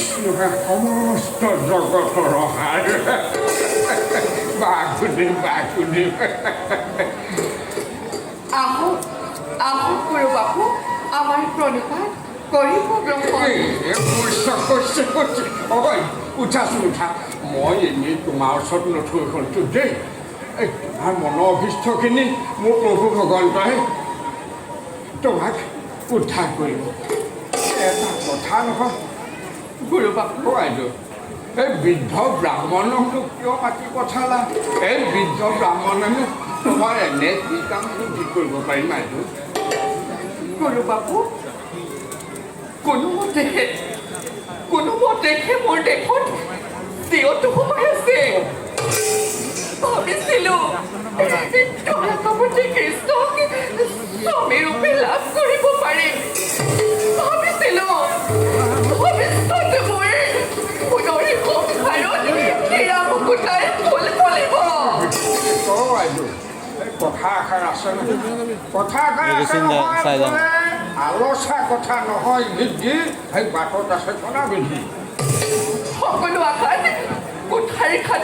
বিষ্ণুহে সমস্ত জগতৰ সাৰ বাসুদেৱ বাসুদেৱ আহক আহক গুৰু বাপু আমাৰ প্ৰণিপাত কৰিব গ্ৰহণ উঠাচোন উঠা মই এনেই তোমাৰ ওচৰত নথৈ হ'লতো দেই তোমাৰ মনৰ অভিষ্টখিনি মোৰ প্ৰভু ভগৱন্তই তোমাক উদ্ধাৰ কৰিব এটা কথা নহয় গুৰু বাপু বাইদেউ এই বৃদ্ধ ব্ৰাহ্মণকনো কিয় মাতি পঠালা এই বৃদ্ধ ব্ৰাহ্মণেনো তোমাৰ এনে কি কাম কি কৰিব পাৰিম বাইদেউ গুৰু বাপু কোনোমতেহে মোৰ দেশত দেহটো সোমাই আছে ভাবিছিলো কাপতি কৃষ্ণক স্বামী ৰূপে লাভ কৰিব পাৰিম ভাবিছিলো ভৱিষ্যতে মোৰ পুনৰ সংসাৰত হীৰা মুকুতাই ফুল ফুলিব বাইদেউ কথা এষাৰ আছে কথা এষাৰ আছে নহয় আলোচনা কথা নহয় বিধি সেই বাটত আছে কণা বিধি সকলো আশাত কোঠাৰী খাত